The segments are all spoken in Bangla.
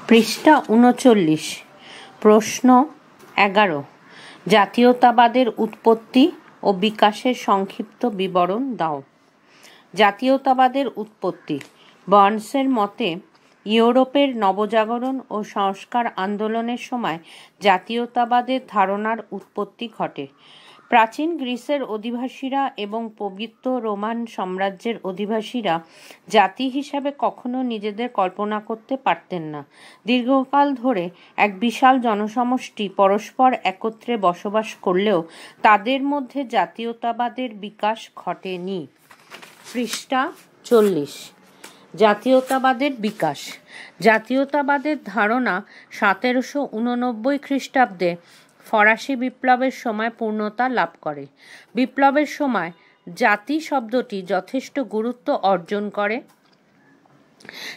পৃষ্ঠা ৩৯। প্রশ্ন ১১। জাতীয়তাবাদের উৎপত্তি ও বিকাশের সংক্ষিপ্ত বিবরণ দাও। জাতীয়তাবাদের উৎপত্তি। বার্নসের মতে ইউরোপের নবজাগরণ ও সংস্কার আন্দোলনের সময় জাতীয়তাবাদের ধারণার উৎপত্তি ঘটে। প্রাচীন গ্রিসের অধিবাসীরা এবং পবিত্র রোমান সাম্রাজ্যের অধিবাসীরা জাতি হিসাবে কখনো নিজেদের কল্পনা করতে পারতেন না। দীর্ঘকাল ধরে এক বিশাল জনসমষ্টি পরস্পর একত্রে বসবাস করলেও তাদের মধ্যে জাতীয়তাবাদের বিকাশ ঘটেনি। পৃষ্ঠা ৪০। জাতীয়তাবাদের বিকাশ। জাতীয়তাবাদের ধারণা ১৭৮৯ খ্রিস্টাব্দে ফরাসি বিপ্লবের সময় পূর্ণতা লাভ করে। বিপ্লবের সময় জাতি শব্দটি যথেষ্ট গুরুত্ব অর্জন করে।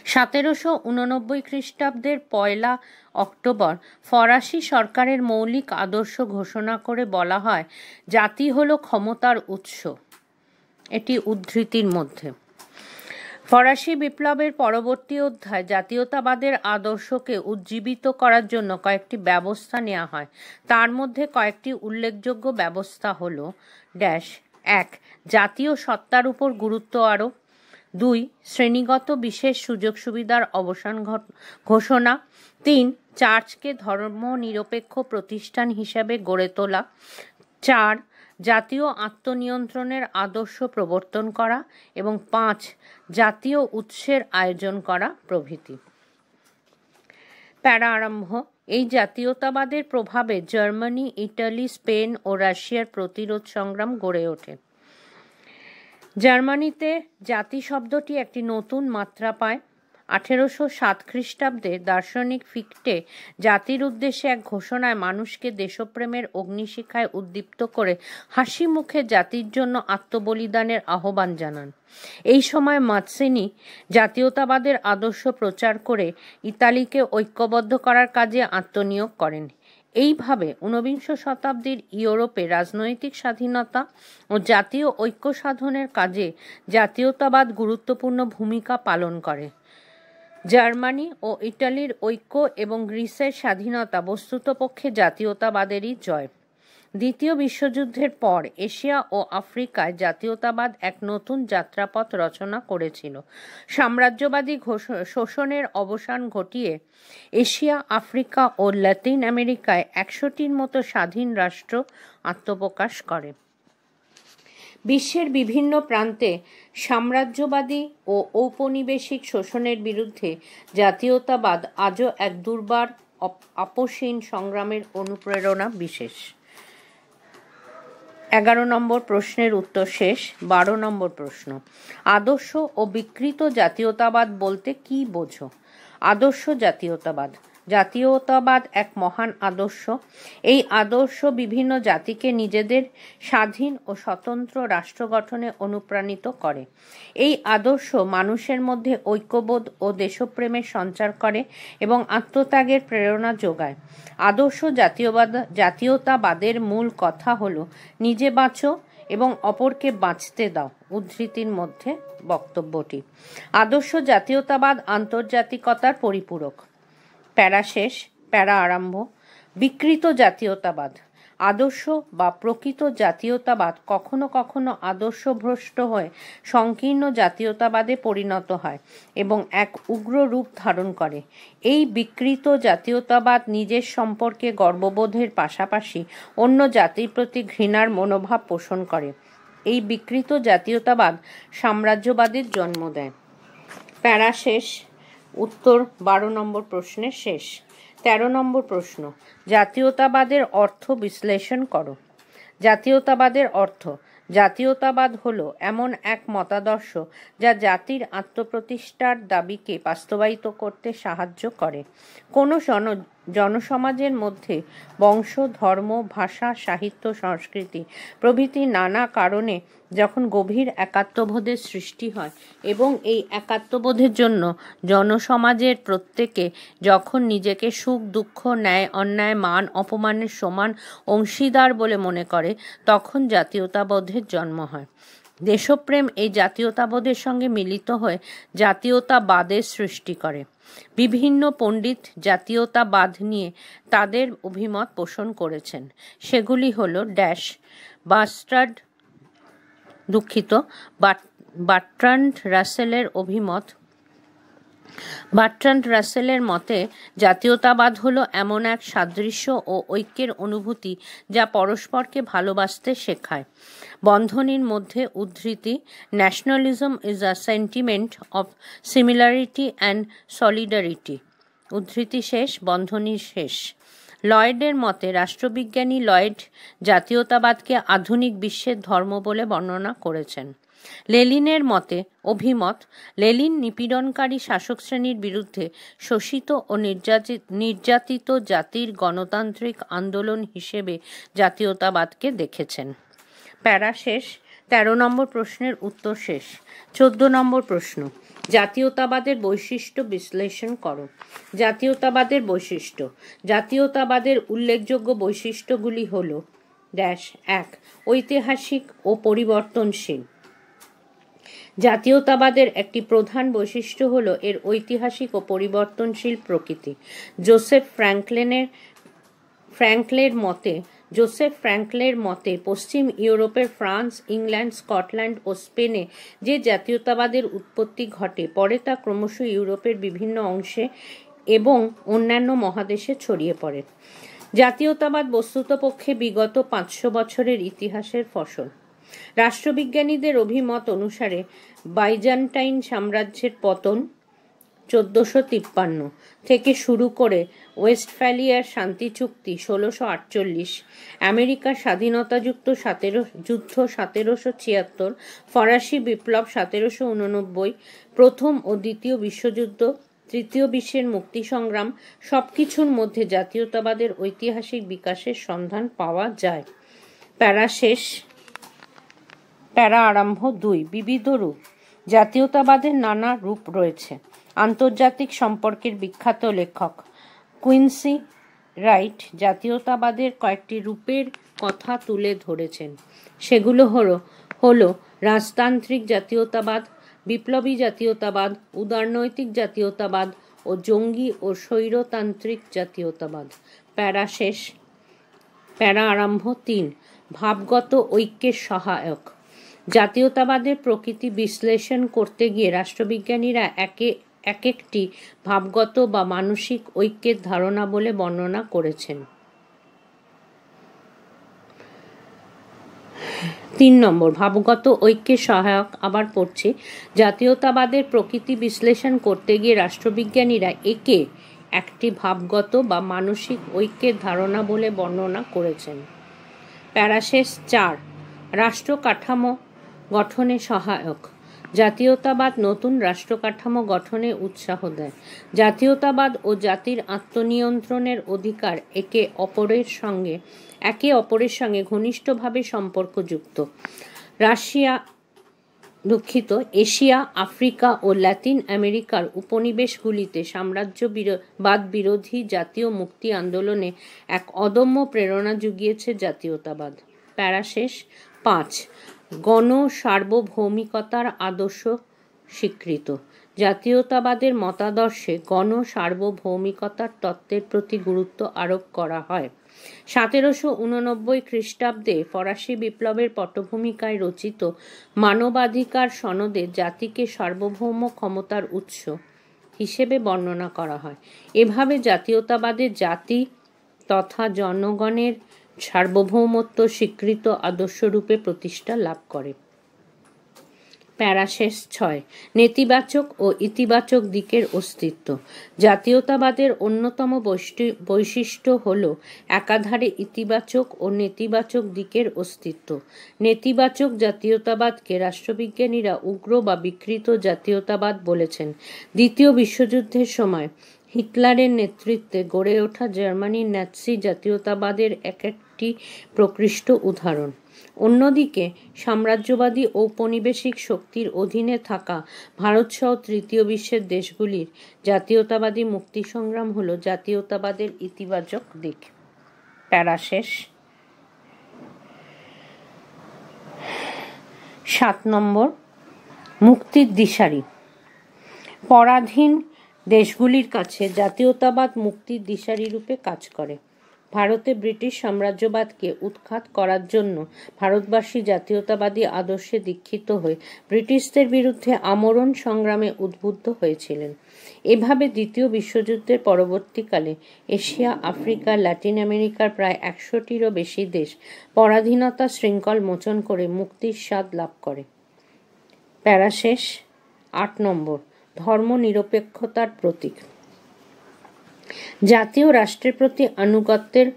১৭৮৯ খ্রিস্টাব্দের ১ অক্টোবর ফরাসি সরকারের মৌলিক আদর্শ ঘোষণা করে বলা হয়, জাতি হলো ক্ষমতার উৎস। এটি উদ্ধৃতির মধ্যে। ফরাসি বিপ্লবের পরবর্তী অধ্যায় জাতীয়তাবাদের আদর্শকে উজ্জীবিত করার জন্য কয়েকটি ব্যবস্থা নেওয়া হয়। তার মধ্যে কয়েকটি উল্লেখযোগ্য ব্যবস্থা হল: ১. জাতীয় সত্তার উপর গুরুত্ব আরোপ। ২. শ্রেণীগত বিশেষ সুযোগ সুবিধার অবসান ঘোষণা। ৩. চার্চকে ধর্মনিরপেক্ষ প্রতিষ্ঠান হিসেবে গড়ে তোলা। ৪. জাতীয় আত্মনিয়ন্ত্রণের আদর্শ প্রবর্তন করা এবং ৫. জাতীয় উৎসের আয়োজন করা প্রভৃতি। প্যারা আরম্ভ। এই জাতীয়তাবাদের প্রভাবে জার্মানি, ইটালি, স্পেন ও রাশিয়ার প্রতিরোধ সংগ্রাম গড়ে ওঠে। জার্মানিতে জাতি শব্দটি একটি নতুন মাত্রা পায়। ১৮০৭ খ্রিস্টাব্দে দার্শনিক ফিক্টে জাতির উদ্দেশ্যে এক ঘোষণায় মানুষকে দেশপ্রেমের অগ্নিশিখায় উদ্দীপ্ত করে হাসি মুখে জাতির জন্য আত্মবলিদানের আহ্বান জানান। এই সময় মাৎসিনি জাতীয়তাবাদের আদর্শ প্রচার করে ইতালিকে ঐক্যবদ্ধ করার কাজে আত্মনিয়োগ করেন। এইভাবে ঊনবিংশ শতাব্দীর ইউরোপে রাজনৈতিক স্বাধীনতা ও জাতীয় ঐক্য সাধনের কাজে জাতীয়তাবাদ গুরুত্বপূর্ণ ভূমিকা পালন করে। জার্মানি ও ইটালির ঐক্য এবং গ্রিসের স্বাধীনতা বস্তুতপক্ষে জাতীয়তাবাদেরই জয়। দ্বিতীয় বিশ্বযুদ্ধের পর এশিয়া ও আফ্রিকায় জাতীয়তাবাদ এক নতুন যাত্রাপথ রচনা করেছিল। সাম্রাজ্যবাদী শোষণের অবসান ঘটিয়ে এশিয়া, আফ্রিকা ও লাতিন আমেরিকায় ১০০টির মতো স্বাধীন রাষ্ট্র আত্মপ্রকাশ করে। বিশ্বের বিভিন্ন প্রান্তে সাম্রাজ্যবাদী ও ঔপনিবেশিক শোষণের বিরুদ্ধে জাতীয়তাবাদ আজও এক দুর্বার আপোষহীন সংগ্রামের অনুপ্রেরণা বিশেষ। ১১ নম্বর প্রশ্নের উত্তর শেষ। ১২ নম্বর প্রশ্ন। আদর্শ ও বিকৃত জাতীয়তাবাদ বলতে কি বোঝো? আদর্শ জাতীয়তাবাদ। জাতীয়তাবাদ এক মহান আদর্শ। এই আদর্শ বিভিন্ন জাতিকে নিজেদের স্বাধীন ও স্বতন্ত্র রাষ্ট্র গঠনে অনুপ্রাণিত করে। এই আদর্শ মানুষের মধ্যে ঐক্যবোধ ও দেশপ্রেমের সঞ্চার করে এবং আত্মত্যাগের প্রেরণা যোগায়। আদর্শ জাতীয়তাবাদের মূল কথা হল, নিজে বাঁচো এবং অপরকে বাঁচতে দাও। উদ্ধৃতির মধ্যে বক্তব্যটি। আদর্শ জাতীয়তাবাদ আন্তর্জাতিকতার পরিপূরক। প্যারা শেষ, প্যারা আরম্ভ। বিকৃত জাতীয়তাবাদ। আদর্শ বা প্রকৃত জাতীয়তাবাদ কখনো কখনো আদর্শভ্রষ্ট হয়ে সংকীর্ণ জাতীয়তাবাদে পরিণত হয় এবং এক উগ্র রূপ ধারণ করে। এই বিকৃত জাতীয়তাবাদ নিজের সম্পর্কে গর্ববোধের পাশাপাশি অন্য জাতির প্রতি ঘৃণার মনোভাব পোষণ করে। এই বিকৃত জাতীয়তাবাদ সাম্রাজ্যবাদের জন্ম দেয়। প্যারা শেষ। উত্তর ১২ নম্বর প্রশ্নের শেষ। ১৩ নম্বর প্রশ্ন। জাতীয়তাবাদের অর্থ বিশ্লেষণ করো। জাতীয়তাবাদের অর্থ। জাতীয়তাবাদ হলো এমন এক মতাদর্শ যা জাতির আত্মপ্রতিষ্ঠার দাবিকে বাস্তবায়িত করতে সাহায্য করে। কোনো জনসমাজের মধ্যে বংশ, ধর্ম, ভাষা, সাহিত্য, সংস্কৃতি প্রভৃতি নানা কারণে যখন গভীর একাত্মবোধের সৃষ্টি হয় এবং এই একাত্মবোধের জন্য জনসমাজের প্রত্যেকে যখন নিজেকে সুখ, দুঃখ, ন্যায়, অন্যায়, মান, অপমানের সমান অংশীদার বলে মনে করে, তখন জাতীয়তাবোধের জন্ম হয়। দেশপ্রেম এই জাতীয়তাবোধের সঙ্গে মিলিত হয়ে জাতীয়তাবাদের সৃষ্টি করে। বিভিন্ন পণ্ডিত জাতীয়তাবাদ নিয়ে তাদের অভিমত পোষণ করেছেন। সেগুলি হল বার্ট্রান্ড রাসেলের অভিমত। বার্ট্রান্ড রাসেলের মতে জাতীয়তাবাদ হলো এমন এক সাদৃশ্য ও ঐক্যের অনুভূতি যা পরস্পরকে ভালোবাসতে শেখায়। বন্ধনীর মধ্যে উদ্ধৃতি, nationalism is a sentiment of similarity and solidarity, উদ্ধৃতি শেষ, বন্ধনী শেষ। লয়েডের মতে, রাষ্ট্রবিজ্ঞানী লয়েড জাতীয়তাবাদকে আধুনিক বিশ্বের ধর্ম বলে বর্ণনা করেছেন। লেনিনের মতে অভিমত, লেনিন নিপীড়নকারী শাসক শ্রেণীর বিরুদ্ধে শোষিত ও নির্যাতিত জাতির গণতান্ত্রিক আন্দোলন হিসেবে জাতীয়তাবাদকে দেখেছেন। প্যারা শেষ। 13 নম্বর প্রশ্নের উত্তর শেষ। 14 নম্বর প্রশ্ন, জাতীয়তাবাদের বৈশিষ্ট্য বিশ্লেষণ করো। জাতীয়তাবাদের বৈশিষ্ট্য। জাতীয়তাবাদের উল্লেখযোগ্য বৈশিষ্ট্যগুলি হল: 1. ঐতিহাসিক ও পরিবর্তনশীল। জাতীয়তাবাদের একটি প্রধান বৈশিষ্ট্য হল এর ঐতিহাসিক ও পরিবর্তনশীল প্রকৃতি। জোসেফ ফ্র্যাঙ্কলের মতে পশ্চিম ইউরোপের ফ্রান্স, ইংল্যান্ড, স্কটল্যান্ড ও স্পেনে যে জাতীয়তাবাদের উৎপত্তি ঘটে, পরে তা ক্রমশ ইউরোপের বিভিন্ন অংশে এবং অন্যান্য মহাদেশে ছড়িয়ে পড়ে। জাতীয়তাবাদ বস্তুতপক্ষে বিগত 500 বছরের ইতিহাসের ফসল। রাষ্ট্রবিজ্ঞানীদের অভিমত অনুসারে বাইজান্টাইন সাম্রাজ্যের পতন 1453 থেকে শুরু করে ওয়েস্টফ্যালিয়ার শান্তি চুক্তি 1648, আমেরিকার স্বাধীনতা যুদ্ধ 1776, ফরাসি বিপ্লব 1789, প্রথম ও দ্বিতীয় বিশ্বযুদ্ধ, তৃতীয় বিশ্বের মুক্তি সংগ্রাম, সবকিছুর মধ্যে জাতীয়তাবাদের ঐতিহাসিক বিকাশের সন্ধান পাওয়া যায়। প্যারা শেষ। প্যারা আরম্ভ 2, বিবিধ রূপ। জাতীয়তাবাদের নানা রূপ রয়েছে। আন্তর্জাতিক সম্পর্কের বিখ্যাত লেখক কুইন্সি রাইট জাতীয়তাবাদের কয়েকটি রূপের কথা তুলে ধরেছেন। সেগুলো হলো রাজতান্ত্রিক জাতীয়তাবাদ, বিপ্লবী জাতীয়তাবাদ, উদারনৈতিক জাতীয়তাবাদ ও জঙ্গি ও স্বৈরতান্ত্রিক জাতীয়তাবাদ। প্যারা শেষ। প্যারা আরম্ভ 3, ভাবগত ঐক্যের সহায়ক। জাতীয়তাবাদের প্রকৃতি বিশ্লেষণ করতে গিয়ে রাষ্ট্রবিজ্ঞানীরা একটি ভাবগত বা মানসিক ঐক্যের ধারণা বলে বর্ণনা করেছেন। 3 নম্বর, ভাবগত ঐক্যের সহায়ক। আবার পড়ছি, জাতীয়তাবাদের প্রকৃতি বিশ্লেষণ করতে গিয়ে রাষ্ট্রবিজ্ঞানীরা একে একটি ভাবগত বা মানসিক ঐক্যের ধারণা বলে বর্ণনা করেছেন। প্যারা শেষ। 4, রাষ্ট্র কাঠামো গঠনে সহায়ক। জাতীয়তাবাদ নতুন রাষ্ট্র কাঠামো গঠনে উৎসাহ দেয়। জাতীয়তাবাদ ও জাতির আত্মনিয়ন্ত্রণের অধিকার একে অপরের সঙ্গে ঘনিষ্ঠভাবে সম্পর্কযুক্ত। এশিয়া, আফ্রিকা ও ল্যাতিন আমেরিকার উপনিবেশগুলিতে সাম্রাজ্যবাদ বিরোধী জাতীয় মুক্তি আন্দোলনে এক অদম্য প্রেরণা জুগিয়েছে জাতীয়তাবাদ। প্যারা শেষ। 5, গণ সার্বভৌমিকতার আদর্শ স্বীকৃত। জাতীয়তাবাদের মতাদর্শে গণ সার্বভৌমিকতার তত্ত্বের প্রতি গুরুত্ব আরোপ করা হয়। 1789 খ্রিস্টাব্দে ফরাসি বিপ্লবের পটভূমিকায় রচিত মানবাধিকার সনদে জাতিকে সার্বভৌম ক্ষমতার উৎস হিসেবে বর্ণনা করা হয়। এভাবে জাতীয়তাবাদের জাতি তথা জনগণের সার্বভৌমত্ব স্বীকৃত আদর্শরূপে প্রতিষ্ঠা লাভ করে। প্যারা শেষ। 6, নেতিবাচক ও ইতিবাচক দিকের অস্তিত্ব। জাতীয়তাবাদের অন্যতম বৈশিষ্ট্য হল একাধারে ইতিবাচক ও নেতিবাচক দিকের অস্তিত্ব। নেতিবাচক জাতীয়তাবাদকে রাষ্ট্রবিজ্ঞানীরা উগ্র বা বিকৃত জাতীয়তাবাদ বলেছেন। দ্বিতীয় বিশ্বযুদ্ধের সময় হিটলারের নেতৃত্বে গড়ে ওঠা জার্মানির ন্যাৎসি জাতীয়তাবাদের একটি প্রকৃষ্ট উদাহরণ। অন্যদিকে সাম্রাজ্যবাদী ঔপনিবেশিক শক্তির অধীনে থাকা ভারতসহ তৃতীয় বিশ্বের দেশগুলির জাতীয়তাবাদী মুক্তি সংগ্রাম হল জাতীয়তাবাদের ইতিবাচক দিক। প্যারা শেষ। 7 নম্বর, মুক্তির দিশারি। পরাধীন দেশগুলির কাছে জাতীয়তাবাদ মুক্তির দিশারি রূপে কাজ করে। ভারতে ব্রিটিশ সাম্রাজ্যবাদকে উৎখাত করার জন্য ভারতবাসী জাতীয়তাবাদী আদর্শে দীক্ষিত হয়ে ব্রিটিশদের বিরুদ্ধে আমরণ সংগ্রামে উদ্বুদ্ধ হয়েছিলেন। এভাবে দ্বিতীয় বিশ্বযুদ্ধের পরবর্তীকালে এশিয়া, আফ্রিকা, ল্যাটিন আমেরিকার প্রায় 100টিরও বেশি দেশ পরাধীনতা শৃঙ্খল মোচন করে মুক্তির স্বাদ লাভ করে। প্যারাশেষ। 8 নম্বর, ধর্মনিরপেক্ষতার প্রতীক। জাতীয় রাষ্ট্রের প্রতি আনুগত্যের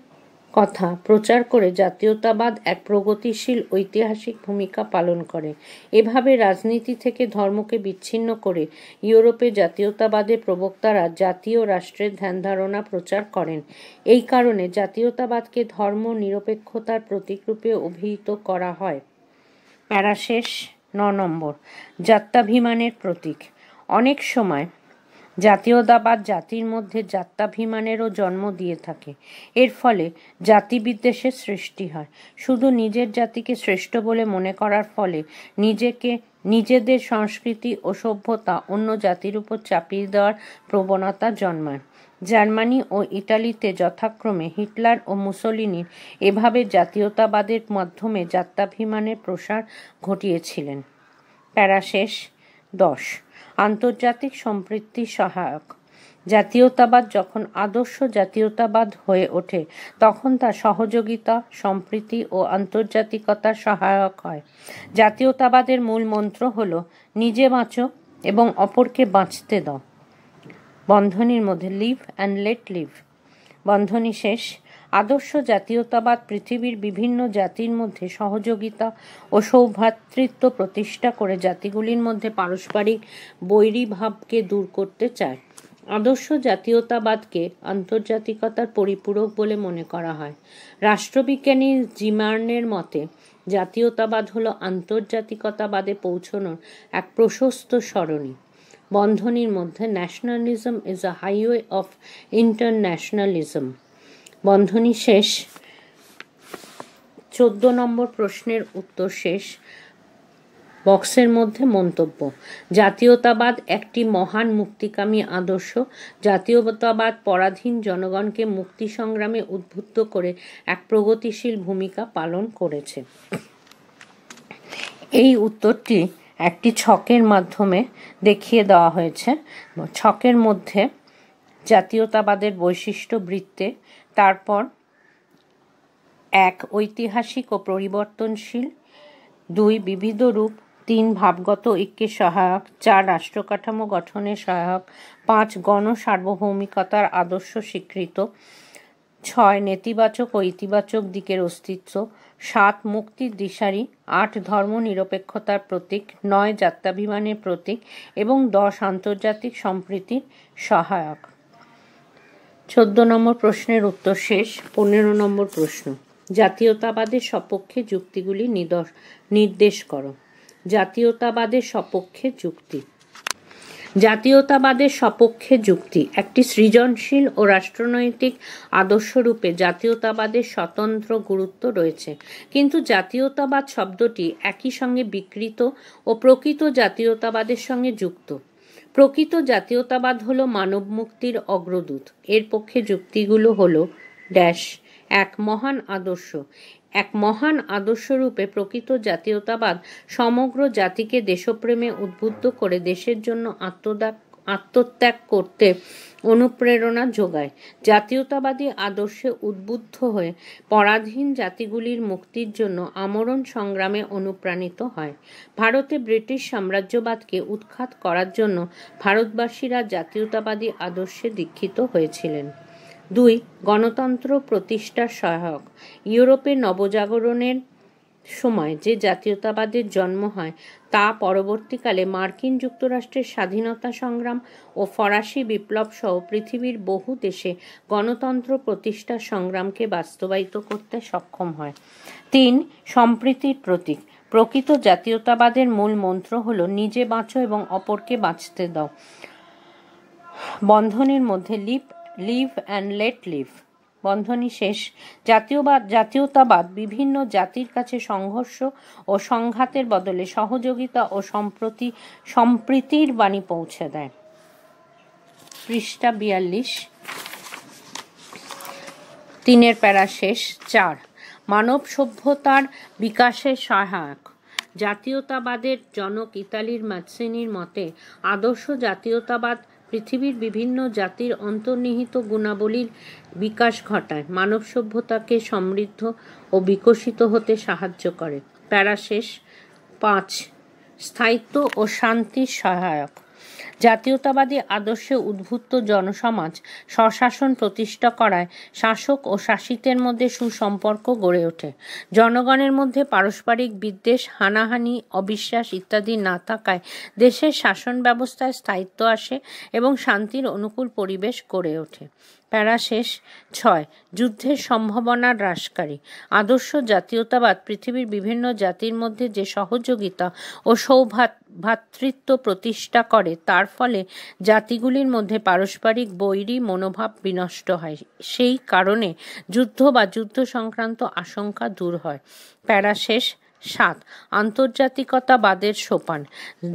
কথা প্রচার করে জাতীয়তাবাদ এক প্রগতিশীল ঐতিহাসিক ভূমিকা পালন করে। এভাবে রাজনীতি থেকে ধর্মকে বিচ্ছিন্ন করে ইউরোপে জাতীয়তাবাদের প্রবক্তারা জাতীয় রাষ্ট্রের ধ্যানধারণা প্রচার করেন। এই কারণে জাতীয়তাবাদকে ধর্ম নিরপেক্ষতার প্রতীকরূপে অভিহিত করা হয়। প্যারাশেষ। 9 নম্বর, জাত্যাভিমানের প্রতীক। অনেক সময় জাতীয়তাবাদ জাতির মধ্যে জাত্যাভিমানেরও জন্ম দিয়ে থাকে। এর ফলে জাতিবিদ্বেষের সৃষ্টি হয়। শুধু নিজের জাতিকে শ্রেষ্ঠ বলে মনে করার ফলে নিজেদের সংস্কৃতি ও সভ্যতা অন্য জাতির উপর চাপিয়ে দেওয়ার প্রবণতা জন্মায়। জার্মানি ও ইটালিতে যথাক্রমে হিটলার ও মুসোলিনির এভাবে জাতীয়তাবাদের মাধ্যমে জাত্যাভিমানের প্রসার ঘটিয়েছিলেন। প্যারাশেষ। 10, আন্তর্জাতিক সম্প্রীতির সহায়ক। জাতীয়তাবাদ যখন আদর্শ জাতীয়তাবাদ হয়ে ওঠে তখন তা সহযোগিতা, সম্প্রীতি ও আন্তর্জাতিকতার সহায়ক হয়। জাতীয়তাবাদের মূল মন্ত্র হল নিজে বাঁচো এবং অপরকে বাঁচতে দাও। বন্ধনীর মধ্যে লিভ অ্যান্ড লেট লিভ। বন্ধনী শেষ। আদর্শ জাতীয়তাবাদ পৃথিবীর বিভিন্ন জাতির মধ্যে সহযোগিতা ও সৌভ্রাতৃত্ব প্রতিষ্ঠা করে জাতিগুলির মধ্যে পারস্পরিক বৈরীভাবকে দূর করতে চায়। আদর্শ জাতীয়তাবাদকে আন্তর্জাতিকতার পরিপূরক বলে মনে করা হয়। রাষ্ট্রবিজ্ঞানী জিমার্নের মতে জাতীয়তাবাদ হল আন্তর্জাতিকতাবাদে পৌঁছানোর এক প্রশস্ত সরণি। বন্ধনীর মধ্যে nationalism is a highway of ইন্টারন্যাশনালিজম। বন্ধনী শেষ। 14 নম্বর প্রশ্নের উত্তর শেষ। বক্সের মধ্যে মন্তব্য। জাতীয়তাবাদ একটি মহান মুক্তিকামী আদর্শ। জাতীয়তাবাদ পরাধীন জনগণকে মুক্তি সংগ্রামে উদ্বুদ্ধ করে এক প্রগতিশীল ভূমিকা পালন করেছে। এই উত্তরটি একটি ছকের মাধ্যমে দেখিয়ে দেওয়া হয়েছে। ছকের মধ্যে জাতীয়তাবাদের বৈশিষ্ট্য বৃত্তে, তারপর 1 ঐতিহাসিক ও পরিবর্তনশীল, 2 বিবিধ রূপ, 3 ভাবগত ঐক্যের সহায়ক, 4 রাষ্ট্রকাঠামো গঠনের সহায়ক, 5 গণ সার্বভৌমিকতার আদর্শ স্বীকৃত, 6 নেতিবাচক ও ইতিবাচক দিকের অস্তিত্ব, 7 মুক্তির দিশারি, 8 ধর্ম নিরপেক্ষতার প্রতীক, 9 জাত্যাভিমানের প্রতীক এবং 10 আন্তর্জাতিক সম্প্রীতির সহায়ক। 14 নম্বর প্রশ্নের উত্তর শেষ। 15 নম্বর প্রশ্ন, জাতীয়তাবাদের সপক্ষে যুক্তিগুলি নির্দেশ করো। জাতীয়তাবাদের সপক্ষে যুক্তি। জাতীয়তাবাদের সপক্ষে যুক্তি। একটি সৃজনশীল ও রাষ্ট্রনৈতিক আদর্শরূপে জাতীয়তাবাদের স্বতন্ত্র গুরুত্ব রয়েছে, কিন্তু জাতীয়তাবাদ শব্দটি একই সঙ্গে বিকৃত ও প্রকৃত জাতীয়তাবাদের সঙ্গে যুক্ত। প্রকৃত জাতীয়তাবাদ হল মানব মুক্তির অগ্রদূত। এর পক্ষে যুক্তিগুলো হল ড্যাশ। 1 মহান আদর্শ। এক মহান আদর্শরূপে প্রকৃত জাতীয়তাবাদ সমগ্র জাতিকে দেশপ্রেমে উদ্বুদ্ধ করে দেশের জন্য আত্মত্যাগ করতে অনুপ্রেরণা যোগায়। জাতীয়তাবাদী আদর্শে উদ্বুদ্ধ হয়ে পরাধীন জাতিগুলির মুক্তির জন্য আমরণ সংগ্রামে অনুপ্রাণিত হয়। ভারতে ব্রিটিশ সাম্রাজ্যবাদকে উৎখাত করার জন্য ভারতবাসীরা জাতীয়তাবাদী আদর্শে দীক্ষিত হয়েছিলেন। 2 গণতন্ত্র প্রতিষ্ঠার সহায়ক। ইউরোপের নবজাগরণের সময় যে জাতীয়তাবাদের জন্ম হয় তা পরবর্তীকালে মার্কিন যুক্তরাষ্ট্রের স্বাধীনতা সংগ্রাম ও ফরাসি বিপ্লব সহ পৃথিবীর বহু দেশে গণতন্ত্র প্রতিষ্ঠার সংগ্রামকে বাস্তবায়িত করতে সক্ষম হয়। 3 সম্প্রীতির প্রতীক। প্রকৃত জাতীয়তাবাদের মূল মন্ত্র হল নিজে বাঁচো এবং অপরকে বাঁচতে দাও। বন্ধনীর মধ্যে লিভ অ্যান্ড লেট লিভ। বন্ধনী শেষ। জাতীয়তাবাদ বিভিন্ন জাতির কাছে সংঘর্ষ ও সংঘাতের বদলে সহযোগিতা ও সম্প্রীতির বাণী পৌঁছে দেয়। পৃষ্ঠা 42। 3 প্যারা শেষ। 4 মানব সভ্যতার বিকাশের সহায়ক। জাতীয়তাবাদের জনক ইতালির ম্যাৎসিনির মতে আদর্শ জাতীয়তাবাদ পৃথিবীর বিভিন্ন জাতির অন্তর্নিহিত গুণাবলীর বিকাশ ঘটায়, মানব সভ্যতাকে সমৃদ্ধ ও বিকশিত হতে সাহায্য করে। প্যারা শেষ। 5 স্থায়িত্ব ও শান্তির সহায়ক। জাতীয়তাবাদী আদর্শে উদ্বুদ্ধ জনসমাজ স্বশাসন প্রতিষ্ঠা করায় শাসক ও শাসিতের মধ্যে সুসম্পর্ক গড়ে ওঠে। জনগণের মধ্যে পারস্পরিক বিদ্বেষ, হানাহানি, অবিশ্বাস ইত্যাদি না থাকায় দেশের শাসন ব্যবস্থায় স্থায়িত্ব আসে এবং শান্তির অনুকূল পরিবেশ গড়ে ওঠে। প্যারা শেষ। 6 যুদ্ধের সম্ভাবনা হ্রাসকারী। আদর্শ জাতীয়তাবাদ পৃথিবীর বিভিন্ন জাতির মধ্যে যে সহযোগিতা ও সৌভ্রাতৃত্ব প্রতিষ্ঠা করে তার ফলে জাতিগুলির মধ্যে পারস্পরিক বৈরী মনোভাব বিনষ্ট হয়। সেই কারণে যুদ্ধ বা যুদ্ধ সংক্রান্ত আশঙ্কা দূর হয়। প্যারা শেষ। 7 আন্তর্জাতিকতাবাদের সোপান।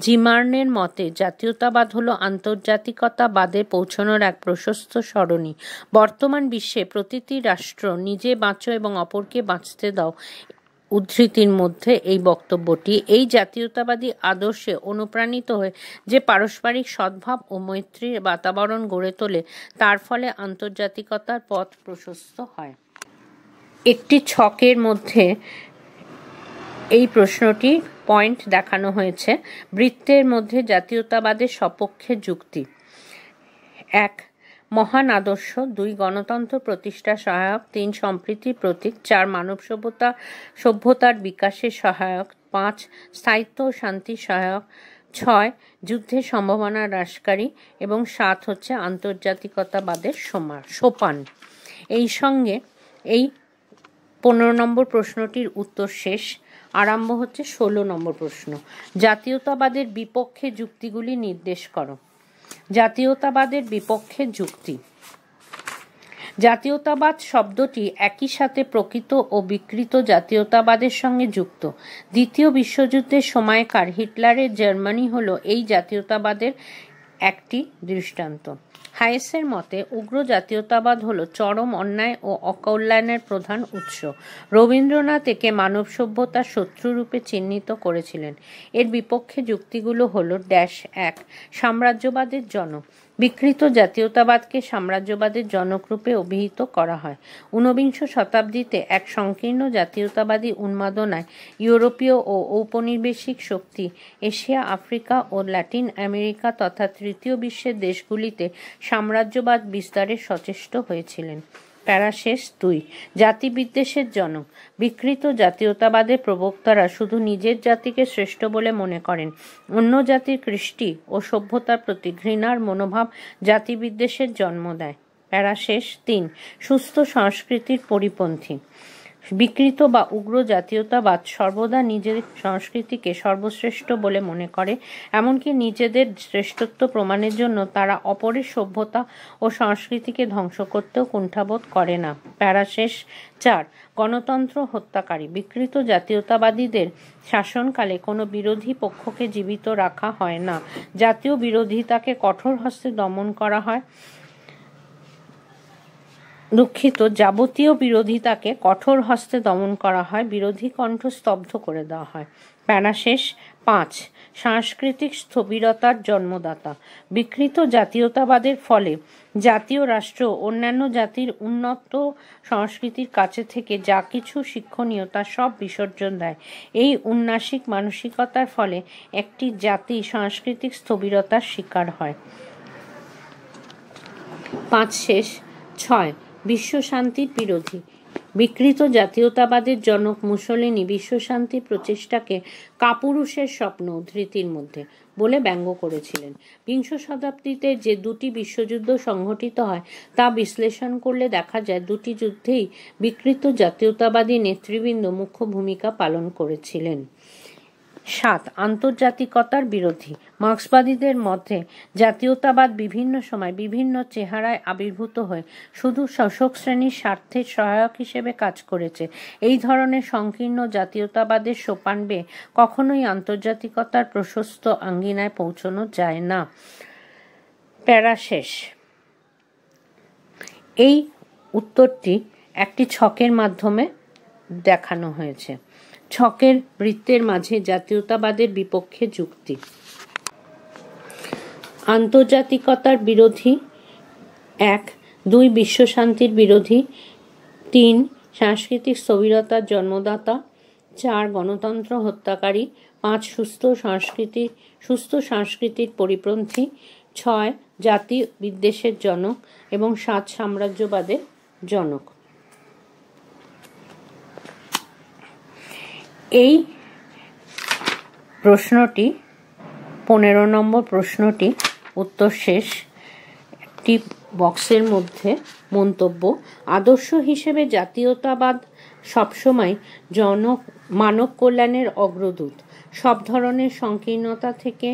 জিমার্নের মতে জাতীয়তাবাদ হলো আন্তর্জাতিকতাবাদে পৌঁছানোর এক প্রশস্ত সরণি। বর্তমান বিশ্বে প্রতিটি রাষ্ট্র নিজে বাঁচো এবং অপরকে বাঁচতে দাও উদ্ধৃতির মধ্যে এই বক্তব্যটি এই জাতীয়তাবাদী আদর্শে অনুপ্রাণিত হয়ে যে পারস্পরিক সদ্ভাব ও মৈত্রীর বাতাবরণ গড়ে তোলে তার ফলে আন্তর্জাতিকতার পথ প্রশস্ত হয়। একটি ছকের মধ্যে এই প্রশ্নটি পয়েন্ট দেখানো হয়েছে। বৃত্তের মধ্যে জাতীয়তাবাদের সপক্ষে যুক্তি। 1 মহান আদর্শ। 2 গণতন্ত্র প্রতিষ্ঠা সহায়ক। 3 সম্প্রীতির প্রতীক। 4 মানব সভ্যতার বিকাশের সহায়ক। 5 স্থায়িত্ব ও শান্তির সহায়ক। 6 যুদ্ধের সম্ভাবনা হ্রাসকারী এবং 7 হচ্ছে আন্তর্জাতিকতাবাদের সোপান। এই সঙ্গে এই 15 নম্বর প্রশ্নটির উত্তর শেষ। আরম্ভ হচ্ছে 16 নম্বর প্রশ্ন। জাতীয়তাবাদের বিপক্ষে যুক্তিগুলি নির্দেশ করো। জাতীয়তাবাদের বিপক্ষে যুক্তি। জাতীয়তাবাদ শব্দটি একই সাথে প্রকৃত ও বিকৃত জাতীয়তাবাদের সঙ্গে যুক্ত। দ্বিতীয় বিশ্বযুদ্ধের সময়কার হিটলারের জার্মানি হলো এই জাতীয়তাবাদের একটি দৃষ্টান্ত। হায়েসের মতে উগ্র জাতীয়তাবাদ হলো চরম অন্যায় ও অকল্যাণের প্রধান উৎস। রবীন্দ্রনাথ একে মানব সভ্যতার শত্রুরূপে চিহ্নিত করেছিলেন। এর বিপক্ষে যুক্তিগুলো হলো 1 সাম্রাজ্যবাদের জনক। বিকৃত জাতীয়তাবাদকে সাম্রাজ্যবাদের জনকরূপে অভিহিত করা হয়। 19বিংশ শতাব্দীতে এক সংকীর্ণ জাতীয়তাবাদী উন্মাদনায় ইউরোপীয় ও ঔপনিবেশিক শক্তি এশিয়া, আফ্রিকা ও ল্যাটিন আমেরিকা তথা তৃতীয় বিশ্বের দেশগুলিতে সাম্রাজ্যবাদ বিস্তারে সচেষ্ট হয়েছিলেন। প্যারা শেষ। 2 জাতিবিদ্বেষের জনক। বিকৃত জাতীয়তাবাদের প্রবক্তারা শুধু নিজের জাতিকে শ্রেষ্ঠ বলে মনে করেন। অন্য জাতির কৃষ্টি ও সভ্যতার প্রতি ঘৃণার মনোভাব জাতিবিদ্বেষের জন্ম দেয়। প্যারা শেষ। 3 সুস্থ সংস্কৃতির পরিপন্থী। বিকৃত বা উগ্র জাতীয়তাবাদ সর্বদা নিজের সংস্কৃতিকে সর্বশ্রেষ্ঠ বলে মনে করে, এমনকি নিজেদের শ্রেষ্ঠত্ব প্রমাণের জন্য তারা অপরের সভ্যতা ও সংস্কৃতিকে ধ্বংস করতেও কুণ্ঠাবোধ করে না। প্যারা শেষ। 4 গণতন্ত্র হত্যাকারী। বিকৃত জাতীয়তাবাদীদের শাসনকালে কোনো বিরোধী পক্ষকে জীবিত রাখা হয় না। জাতীয় বিরোধিতাকে কঠোর হস্তে দমন করা হয়। যাবতীয় বিরোধিতাকে কঠোর হস্তে দমন করা হয়, বিরোধী কণ্ঠ স্তব্ধ করে দেওয়া হয়। প্যারা শেষ। 5 সাংস্কৃতিক স্থবিরতার জন্মদাতা। বিকৃত জাতীয়তাবাদের ফলে জাতীয় রাষ্ট্র অন্যান্য জাতির উন্নত সংস্কৃতির কাছে থেকে যা কিছু শিক্ষণীয় তা সব বিসর্জন দেয়। এই উন্নাসিক মানসিকতার ফলে একটি জাতি সাংস্কৃতিক স্থবিরতার শিকার হয়। 5 শেষ। 6 বিশ্বশান্তির বিরোধী। বিকৃত জাতীয়তাবাদের জনক মুসোলিনি বিশ্বশান্তির প্রচেষ্টাকে কাপুরুষের স্বপ্ন উদ্ধৃতির মধ্যে বলে ব্যঙ্গ করেছিলেন। বিংশ শতাব্দীতে যে 2টি বিশ্বযুদ্ধ সংঘটিত হয় তা বিশ্লেষণ করলে দেখা যায় 2টি যুদ্ধেই বিকৃত জাতীয়তাবাদী নেতৃবৃন্দ মুখ্য ভূমিকা পালন করেছিলেন। 7. আন্তর্জাতিকতার বিরোধী। মার্ক্সবাদীদের মধ্যে জাতীয়তাবাদ বিভিন্ন সময় বিভিন্ন চেহারায় আবির্ভূত হয়ে শুধু শোষক শ্রেণীর স্বার্থের সহায়ক হিসেবে কাজ করেছে। এই ধরনের সংকীর্ণ জাতীয়তাবাদের সোপান বেয়ে কখনোই আন্তর্জাতিকতার প্রশস্ত আঙ্গিনায় পৌঁছানো যায় না। প্যারা শেষ। এই উত্তরটি একটি ছকের মাধ্যমে দেখানো হয়েছে। ছকের বৃত্তের মাঝে জাতীয়তাবাদের বিপক্ষে যুক্তি। আন্তর্জাতিকতার বিরোধী 1. 2. বিশ্বশান্তির বিরোধী। 3. সাংস্কৃতিক স্থবিরতার জন্মদাতা। 4. গণতন্ত্র হত্যাকারী। 5. সুস্থ সংস্কৃতির পরিপন্থী। 6. জাতি বিদ্বেষের জনক এবং 7. সাম্রাজ্যবাদের জনক। এই প্রশ্নটি 15 নম্বর প্রশ্নটি উত্তর শেষ। একটি বক্সের মধ্যে মন্তব্য: আদর্শ হিসেবে জাতীয়তাবাদ সবসময় মানব কল্যাণের অগ্রদূত। সব ধরনের সংকীর্ণতা থেকে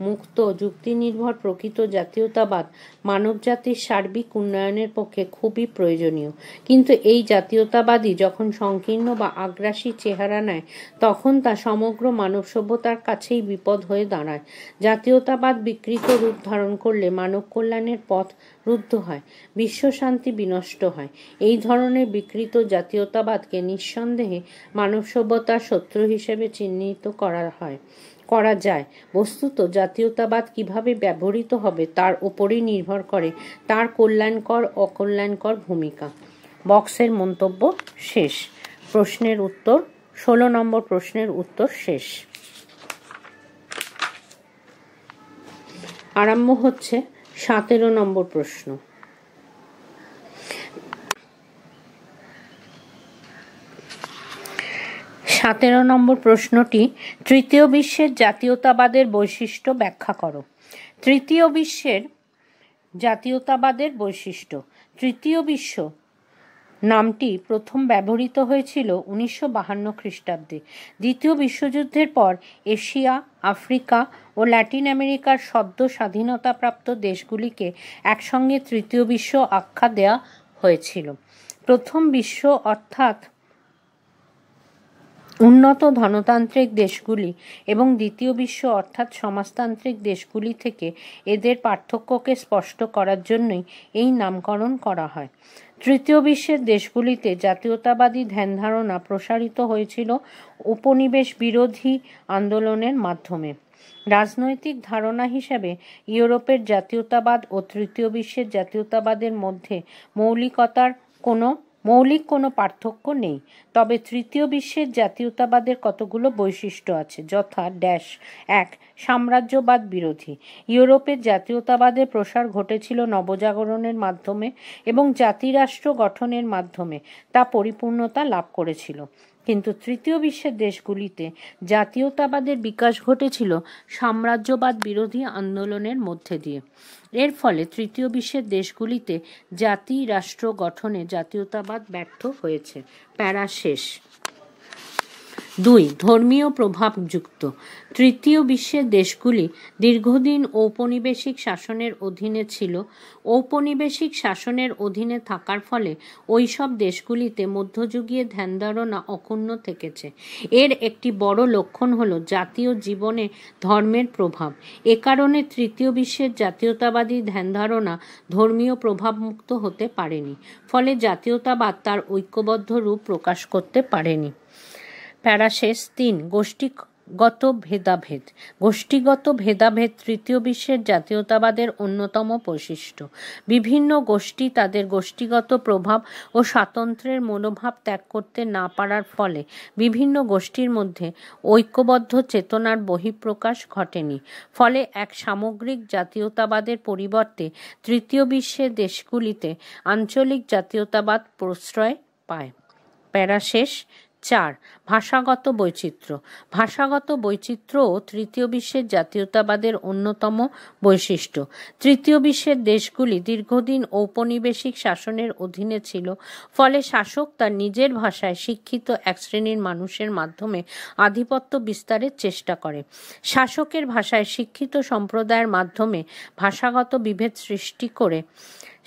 মুক্ত যুক্তিনির্ভর প্রকৃত জাতীয়তাবাদ মানবজাতির সার্বিক উন্নয়নের পক্ষে খুবই প্রয়োজনীয়। কিন্তু এই জাতীয়তাবাদই যখন সংকীর্ণ বা আগ্রাসী চেহারা নেয়, তখন তা সমগ্র মানব সভ্যতার কাছেই বিপদ হয়ে দাঁড়ায়। জাতীয়তাবাদ বিকৃত রূপ ধারণ করলে মানব কল্যাণের পথ রুদ্ধ হয়, বিশ্বশান্তি বিনষ্ট হয়। এই ধরনের বিকৃত জাতীয়তাবাদকে নিঃসন্দেহে মানব সভ্যতার শত্রু হিসেবে চিহ্নিত করা যায়। বস্তুত জাতীয়তাবাদ কিভাবে ব্যবহৃত হবে তার উপরই নির্ভর করে তার কল্যাণকর অকল্যাণকর ভূমিকা। বক্সের মন্তব্য শেষ। প্রশ্নের উত্তর 16 নম্বর প্রশ্নের উত্তর শেষ। আরম্ভ হচ্ছে 17 নম্বর প্রশ্ন। নম্বর প্রশ্নটি: তৃতীয় বিশ্বের জাতীয়তাবাদের বৈশিষ্ট্য ব্যাখ্যা করো। তৃতীয় বিশ্বের জাতীয়তাবাদের বৈশিষ্ট্য। তৃতীয় বিশ্ব নামটি প্রথম ব্যবহৃত হয়েছিল 1952 খ্রিস্টাব্দে। দ্বিতীয় বিশ্বযুদ্ধের পর এশিয়া, আফ্রিকা ও ল্যাটিন আমেরিকার সদ্য স্বাধীনতাপ্রাপ্ত দেশগুলিকে একসঙ্গে তৃতীয় বিশ্ব আখ্যা দেওয়া হয়েছিল। প্রথম বিশ্ব অর্থাৎ উন্নত ধনতান্ত্রিক দেশগুলি এবং দ্বিতীয় বিশ্ব অর্থাৎ সমাজতান্ত্রিক দেশগুলি থেকে এদের পার্থক্যকে স্পষ্ট করার জন্যই এই নামকরণ করা হয়। তৃতীয় বিশ্বের দেশগুলিতে জাতীয়তাবাদী ধ্যানধারণা প্রসারিত হয়েছিল উপনিবেশ বিরোধী আন্দোলনের মাধ্যমে। রাজনৈতিক ধারণা হিসেবে ইউরোপের জাতীয়তাবাদ ও তৃতীয় বিশ্বের জাতীয়তাবাদের মধ্যে মৌলিক কোনো পার্থক্য নেই। তবে তৃতীয় বিশ্বের জাতীয়তাবাদের কতগুলো বৈশিষ্ট্য আছে, যথা: 1. সাম্রাজ্যবাদ বিরোধী। ইউরোপের জাতীয়তাবাদের প্রসার ঘটেছিল নবজাগরণের মাধ্যমে এবং জাতিরাষ্ট্র গঠনের মাধ্যমে তা পরিপূর্ণতা লাভ করেছিল। কিন্তু তৃতীয় বিশ্বের দেশগুলিতে জাতীয়তাবাদের বিকাশ ঘটেছিল সাম্রাজ্যবাদ বিরোধী আন্দোলনের মধ্যে দিয়ে। এর ফলে তৃতীয় বিশ্বের দেশগুলিতে জাতি রাষ্ট্র গঠনে জাতীয়তাবাদ ব্যর্থ হয়েছে। প্যারা শেষ। 2. ধর্মীয় প্রভাবযুক্ত। তৃতীয় বিশ্বের দেশগুলি দীর্ঘদিন ঔপনিবেশিক শাসনের অধীনে ছিল। ঔপনিবেশিক শাসনের অধীনে থাকার ফলে ওইসব দেশগুলিতে মধ্যযুগীয় ধ্যানধারণা অক্ষুণ্ণ থেকেছে। এর একটি বড় লক্ষণ হল জাতীয় জীবনে ধর্মের প্রভাব। এ কারণে তৃতীয় বিশ্বের জাতীয়তাবাদী ধ্যানধারণা ধর্মীয় প্রভাবমুক্ত হতে পারেনি। ফলে জাতীয়তাবাদ তার ঐক্যবদ্ধ রূপ প্রকাশ করতে পারেনি। প্যারা শেষ। 3. গোষ্ঠীগত ভেদাভেদ। গোষ্ঠীগত ভেদাভেদ তৃতীয় বিশ্বের জাতীয়তাবাদের অন্যতম বৈশিষ্ট্য। বিভিন্ন গোষ্ঠী তাদের গোষ্ঠীগত প্রভাব ও স্বাতন্ত্র্যের মনোভাব ত্যাগ করতে না পারার ফলে বিভিন্ন গোষ্ঠীর মধ্যে ঐক্যবদ্ধ চেতনার বহিঃপ্রকাশ ঘটেনি। ফলে এক সামগ্রিক জাতীয়তাবাদের পরিবর্তে তৃতীয় বিশ্বের দেশগুলিতে আঞ্চলিক জাতীয়তাবাদ প্রশ্রয় পায়। প্যারা শেষ। 4. ভাষাগত বৈচিত্র্য। ভাষাগত বৈচিত্র্যও তৃতীয় বিশ্বের জাতীয়তাবাদের অন্যতম বৈশিষ্ট্য। তৃতীয় বিশ্বের দেশগুলি দীর্ঘদিন ঔপনিবেশিক শাসনের অধীনে ছিল, ফলে শাসক তার নিজের ভাষায় শিক্ষিত এক শ্রেণীর মানুষের মাধ্যমে আধিপত্য বিস্তারের চেষ্টা করে। শাসকের ভাষায় শিক্ষিত সম্প্রদায়ের মাধ্যমে ভাষাগত বিভেদ সৃষ্টি করে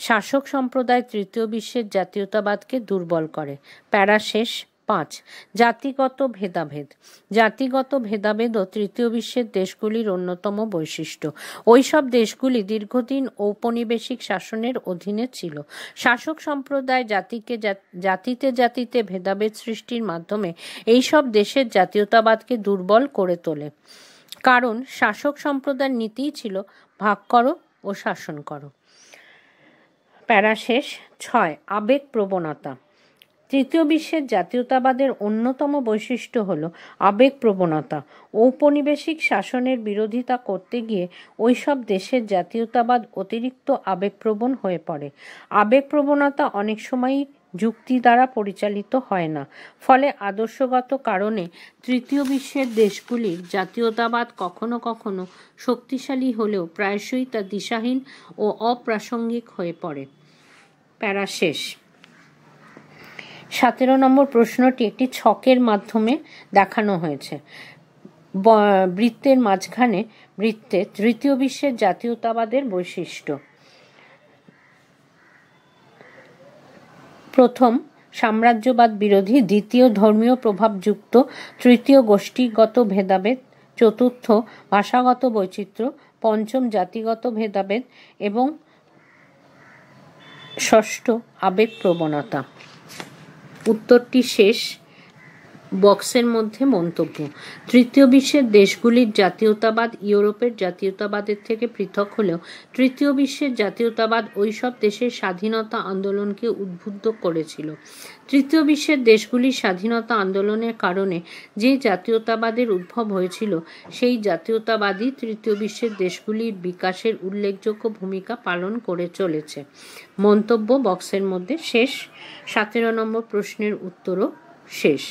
শাসক সম্প্রদায় তৃতীয় বিশ্বের জাতীয়তাবাদকে দুর্বল করে। প্যারা শেষ। 5. জাতিগত ভেদাভেদ। জাতিগত ভেদাভেদও তৃতীয় বিশ্বের দেশগুলির অন্যতম বৈশিষ্ট্য। ওইসব দেশগুলি দীর্ঘদিন ঔপনিবেশিক শাসনের অধীনে ছিল। শাসক সম্প্রদায় জাতিতে জাতিতে ভেদাভেদ সৃষ্টির মাধ্যমে এইসব দেশের জাতীয়তাবাদকে দুর্বল করে তোলে, কারণ শাসক সম্প্রদায়ের নীতিই ছিল ভাগ করো ও শাসন করো। প্যারা শেষ। 6. আবেগ প্রবণতা। তৃতীয় বিশ্বের জাতীয়তাবাদের অন্যতম বৈশিষ্ট্য হল আবেগ প্রবণতা। ঔপনিবেশিক শাসনের বিরোধিতা করতে গিয়ে ওইসব দেশের জাতীয়তাবাদ অতিরিক্ত আবেগপ্রবণ হয়ে পড়ে। আবেগপ্রবণতা অনেক সময়ই যুক্তি দ্বারা পরিচালিত হয় না, ফলে আদর্শগত কারণে তৃতীয় বিশ্বের দেশগুলির জাতীয়তাবাদ কখনো কখনো শক্তিশালী হলেও প্রায়শই তা দিশাহীন ও অপ্রাসঙ্গিক হয়ে পড়ে। প্যারা শেষ। 17 নম্বর প্রশ্নটি একটি ছকের মাধ্যমে দেখানো হয়েছে। বৃত্তের মাঝখানে বৃত্তে তৃতীয় বিশ্বের জাতীয়তাবাদের বৈশিষ্ট্য। প্রথম, সাম্রাজ্যবাদ বিরোধী। দ্বিতীয়, ধর্মীয় প্রভাবযুক্ত। তৃতীয়, গোষ্ঠীগত ভেদাভেদ। চতুর্থ, ভাষাগত বৈচিত্র্য। পঞ্চম, জাতিগত ভেদাভেদ। এবং ষষ্ঠ, আবেগ প্রবণতা। উত্তরটি শেষ। বক্সের মধ্যে মন্তব্য। তৃতীয় বিশ্বের দেশগুলির জাতীয়তাবাদ ইউরোপের জাতীয়তাবাদের থেকে পৃথক হলেও তৃতীয় বিশ্বের জাতীয়তাবাদ ওইসব দেশের স্বাধীনতা আন্দোলনকে উদ্বুদ্ধ করেছিল। তৃতীয় বিশ্বের দেশগুলির স্বাধীনতা আন্দোলনের কারণে যে জাতীয়তাবাদের উদ্ভব হয়েছিল, সেই জাতীয়তাবাদই তৃতীয় বিশ্বের দেশগুলির বিকাশের উল্লেখযোগ্য ভূমিকা পালন করে চলেছে। মন্তব্য বক্সের মধ্যে শেষ। 17 নম্বর প্রশ্নের উত্তরও শেষ।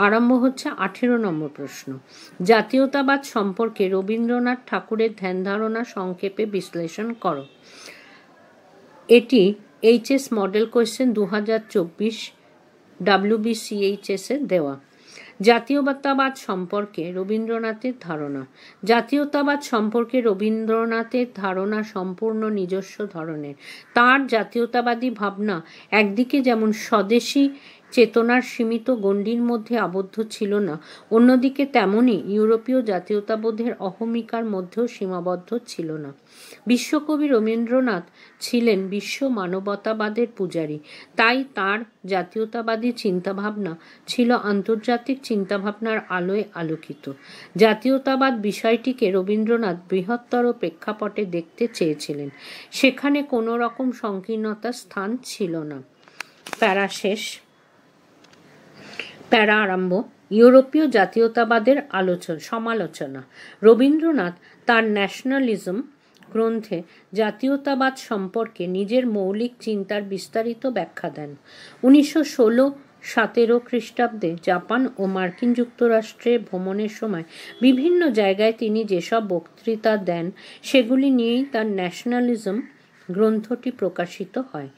আরম্ভ হচ্ছে 18 নম্বর প্রশ্ন। জাতীয়তাবাদ সম্পর্কে রবীন্দ্রনাথ ঠাকুরের ধ্যান ধারণা সংক্ষেপে বিশ্লেষণ করো। এটি এইচএস মডেল কোয়েশ্চেন 2024 WBCHS এ দেওয়া। জাতীয়তাবাদ সম্পর্কে রবীন্দ্রনাথের ধারণা। জাতীয়তাবাদ সম্পর্কে রবীন্দ্রনাথের ধারণা সম্পূর্ণ নিজস্ব ধরনের। তাঁর জাতীয়তাবাদী ভাবনা একদিকে যেমন স্বদেশী চেতনার সীমিত গণ্ডির মধ্যে আবদ্ধ ছিল না, অন্যদিকে তেমনি ইউরোপীয় জাতীয়তাবোধের অহমিকার মধ্যেও সীমাবদ্ধ ছিল না। বিশ্বকবি রবীন্দ্রনাথ ছিলেন বিশ্ব মানবতাবাদের পূজারী, তাই তাঁর জাতীয়তাবাদী চিন্তাভাবনা ছিল আন্তর্জাতিক চিন্তাভাবনার আলোয় আলোকিত। জাতীয়তাবাদ বিষয়টিকে রবীন্দ্রনাথ বৃহত্তর প্রেক্ষাপটে দেখতে চেয়েছিলেন, সেখানে কোনো রকম সংকীর্ণতার স্থান ছিল না। প্যারা শেষ। প্যারা আরম্ভ। ইউরোপীয় জাতীয়তাবাদের সমালোচনা। রবীন্দ্রনাথ তার ন্যাশনালিজম গ্রন্থে জাতীয়তাবাদ সম্পর্কে নিজের মৌলিক চিন্তার বিস্তারিত ব্যাখ্যা দেন। 1916-17 খ্রিস্টাব্দে জাপান ও মার্কিন যুক্তরাষ্ট্রে ভ্রমণের সময় বিভিন্ন জায়গায় তিনি যেসব বক্তৃতা দেন, সেগুলি নিয়েই তার ন্যাশনালিজম গ্রন্থটি প্রকাশিত হয়।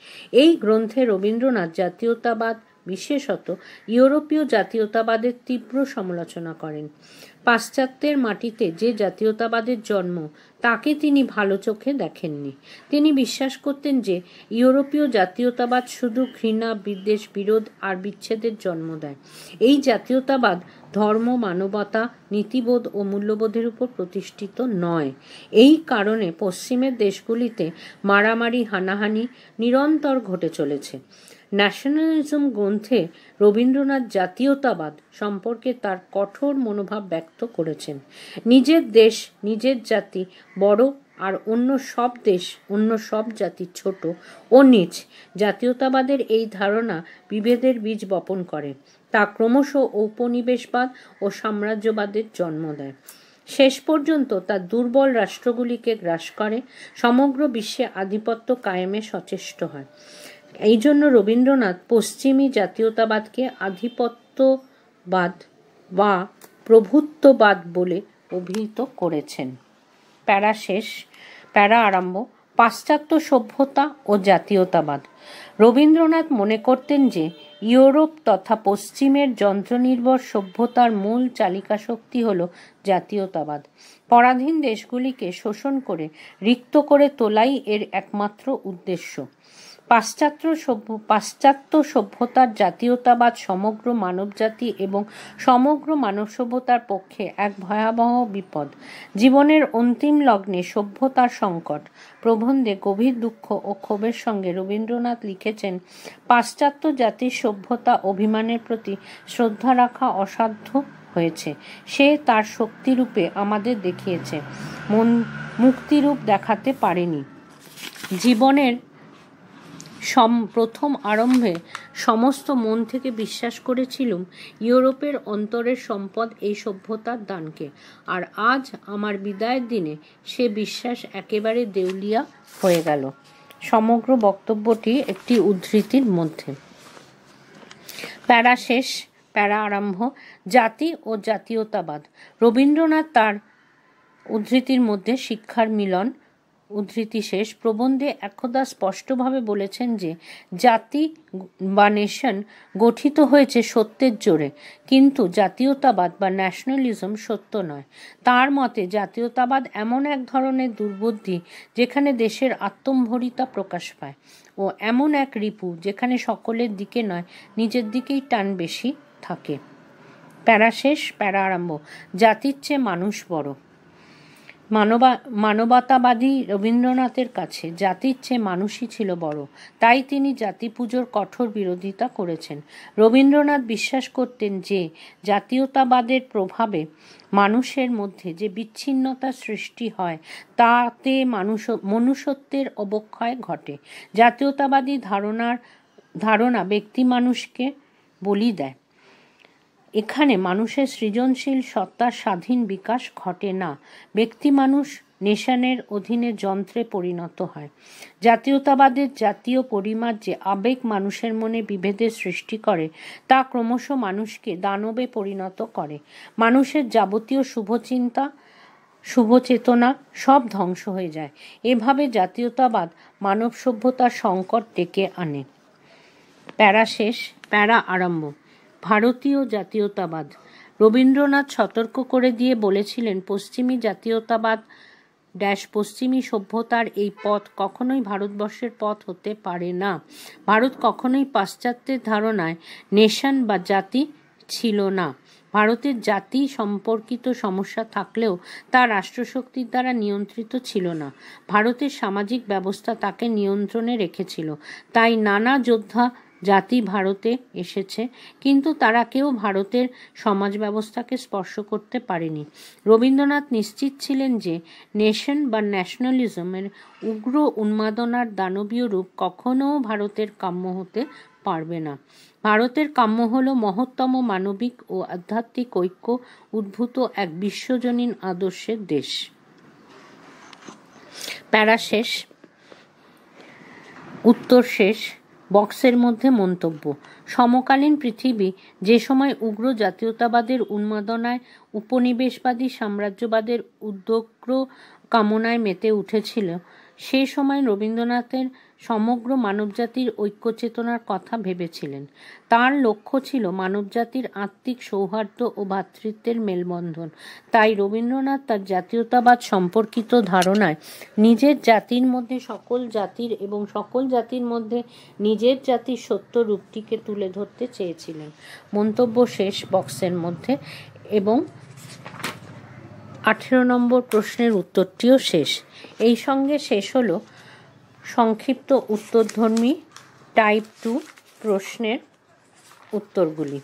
এই গ্রন্থে রবীন্দ্রনাথ জাতীয়তাবাদ, বিশেষত ইউরোপীয় জাতীয়তাবাদের তীব্র সমালোচনা করেন। পাশ্চাত্যের মাটিতে যে জাতীয়তাবাদের জন্ম, তাকে তিনি ভালো চোখে দেখেননি। তিনি বিশ্বাস করতেন যে ইউরোপীয় জাতীয়তাবাদ শুধু ঘৃণা, বিদ্বেষ, বিরোধ আর বিচ্ছেদের জন্ম দেয়। এই জাতীয়তাবাদ ধর্ম, মানবতা, নীতিবোধ ও মূল্যবোধের উপর প্রতিষ্ঠিত নয়। এই কারণে পশ্চিমের দেশগুলিতে মারামারি, হানাহানি নিরন্তর ঘটে চলেছে। ন্যাশনালিজম গ্রন্থে রবীন্দ্রনাথ জাতীয়তাবাদ সম্পর্কে তার কঠোর মনোভাব ব্যক্ত করেছেন। নিজের দেশ, নিজের জাতি বড় আর অন্য সব দেশ, অন্য সব জাতি ছোট ও নীচ। জাতীয়তাবাদের এই ধারণা বিভেদের বীজ বপন করে। তা ক্রমশ ঔপনিবেশবাদ ও সাম্রাজ্যবাদের জন্ম দেয়। শেষ পর্যন্ত তা দুর্বল রাষ্ট্রগুলিকে গ্রাস করে, সমগ্র বিশ্বে আধিপত্য কায়েমে সচেষ্ট হয়। এই জন্য রবীন্দ্রনাথ পশ্চিমী জাতীয়তাবাদকে আধিপত্য জাতীয়তাবাদ বা প্রভুত্ববাদ বলে অভিহিত করেছেন। প্যারা শেষ, প্যারা আরম্ভ। পাশ্চাত্য সভ্যতা ও জাতীয়তাবাদ। রবীন্দ্রনাথ মনে করতেন যে ইউরোপ তথা পশ্চিমের যন্ত্রনির্ভর সভ্যতার মূল চালিকা শক্তি হল জাতীয়তাবাদ। পরাধীন দেশগুলিকে শোষণ করে রিক্ত করে তোলাই এর একমাত্র উদ্দেশ্য। পাশ্চাত্য সভ্যতার জাতীয়তাবাদ সমগ্র মানবজাতি এবং সমগ্র মানব সভ্যতার পক্ষে এক ভয়াবহ বিপদ। জীবনের অন্তিম লগ্নে সভ্যতার সংকট প্রবন্ধে গভীর দুঃখ ও ক্ষোভের সঙ্গে রবীন্দ্রনাথ লিখেছেন, পাশ্চাত্য জাতির সভ্যতা অভিমানের প্রতি শ্রদ্ধা রাখা অসাধ্য হয়েছে। সে তার শক্তিরূপে আমাদের দেখিয়েছে, মুক্তিরূপ দেখাতে পারেনি। জীবনের প্রথম আরম্ভে সমস্ত মন থেকে বিশ্বাস করেছিলুম ইউরোপের অন্তরের সম্পদ এই সভ্যতার দানকে, আর আজ আমার বিদায়ের দিনে সে বিশ্বাস একেবারে দেউলিয়া হয়ে গেল। সমগ্র বক্তব্যটি একটি উদ্ধৃতির মধ্যে। প্যারা শেষ, প্যারা আরম্ভ। জাতি ও জাতীয়তাবাদ। রবীন্দ্রনাথ তার উদ্ধৃতির মধ্যে শিক্ষার মিলন উদ্ধৃতি শেষ প্রবন্ধে একদা স্পষ্টভাবে বলেছেন যে জাতি বা নেশন গঠিত হয়েছে সত্যের জোরে, কিন্তু জাতীয়তাবাদ বা ন্যাশনালিজম সত্য নয়। তার মতে জাতীয়তাবাদ এমন এক ধরনের দুর্বুদ্ধি যেখানে দেশের আত্মম্ভরিতা প্রকাশ পায়, ও এমন এক রিপু যেখানে সকলের দিকে নয় নিজের দিকেই টান বেশি থাকে। প্যারা শেষ, প্যারা আরম্ভ। জাতির চেয়ে মানুষ বড়। মানবতাবাদী রবীন্দ্রনাথের কাছে জাতির চেয়ে মানুষই ছিল বড়, তাই তিনি জাতি পুজোর কঠোর বিরোধিতা করেছেন। রবীন্দ্রনাথ বিশ্বাস করতেন যে জাতীয়তাবাদের প্রভাবে মানুষের মধ্যে যে বিচ্ছিন্নতা সৃষ্টি হয় তাতে মনুষ্যত্বের অবক্ষয় ঘটে। জাতীয়তাবাদী ধারণা ব্যক্তি মানুষকে বলি দেয়। এখানে মানুষের সৃজনশীল সত্তার স্বাধীন বিকাশ ঘটে না, ব্যক্তি মানুষ নেশনের অধীনে যন্ত্রে পরিণত হয়। জাতীয়তাবাদের জাতীয় পরিমাণ যে আবেগ মানুষের মনে বিভেদের সৃষ্টি করে তা ক্রমশ মানুষকে দানবে পরিণত করে। মানুষের যাবতীয় শুভচিন্তা, শুভচেতনা সব ধ্বংস হয়ে যায়। এভাবে জাতীয়তাবাদ মানব সভ্যতার সংকট ডেকে আনে। প্যারা শেষ, প্যারা আরম্ভ। ভারতীয় জাতীয়তাবাদ। রবীন্দ্রনাথ সতর্ক করে দিয়ে বলেছিলেন, পশ্চিমী জাতীয়তাবাদ পশ্চিমী সভ্যতার এই পথ কখনোই ভারতবর্ষের পথ হতে পারে না। ভারত কখনোই পাশ্চাত্যের ধারণায় নেশন বা জাতি ছিল না। ভারতের জাতি সম্পর্কিত সমস্যা থাকলেও তা রাষ্ট্রশক্তির দ্বারা নিয়ন্ত্রিত ছিল না। ভারতের সামাজিক ব্যবস্থা তাকে নিয়ন্ত্রণে রেখেছিল। তাই নানা যোদ্ধা জাতি ভারতে এসেছে, কিন্তু তারা কেউ ভারতের সমাজ ব্যবস্থাকে স্পর্শ করতে পারেনি। রবীন্দ্রনাথ নিশ্চিত ছিলেন যে নেশন বা ন্যাশনালিজমের উগ্র উন্মাদনার দানবীয় রূপ কখনো ভারতের কাম্য হতে পারবে না। ভারতের কাম্য হল মহত্তম মানবিক ও আধ্যাত্মিক ঐক্য উদ্ভূত এক বিশ্বজনীন আদর্শের দেশ। প্যারা শেষ, উত্তর শেষ। বক্সের মধ্যে মন্তব্য। সমকালীন পৃথিবী যে সময় উগ্র জাতীয়তাবাদের উন্মাদনায় উপনিবেশবাদী সাম্রাজ্যবাদের উদ্যোগ্র কামনায় মেতে উঠেছিল, সে সময় রবীন্দ্রনাথের সমগ্র মানবজাতির ঐক্য চেতনার কথা ভেবেছিলেন। তার লক্ষ্য ছিল মানবজাতির আত্মিক সৌহার্দ্য ও ভ্রাতৃত্বের মেলবন্ধন। তাই রবীন্দ্রনাথ তার জাতীয়তাবাদ সম্পর্কিত ধারণায় নিজের জাতির মধ্যে সকল জাতির এবং সকল জাতির মধ্যে নিজের জাতির সত্য রূপটিকে তুলে ধরতে চেয়েছিলেন। মন্তব্য শেষ বক্সের মধ্যে, এবং 18 নম্বর প্রশ্নের উত্তরটিও শেষ। এই সঙ্গে শেষ হলো সংক্ষিপ্ত উত্তরধর্মী টাইপ 2 প্রশ্নের উত্তরগুলি।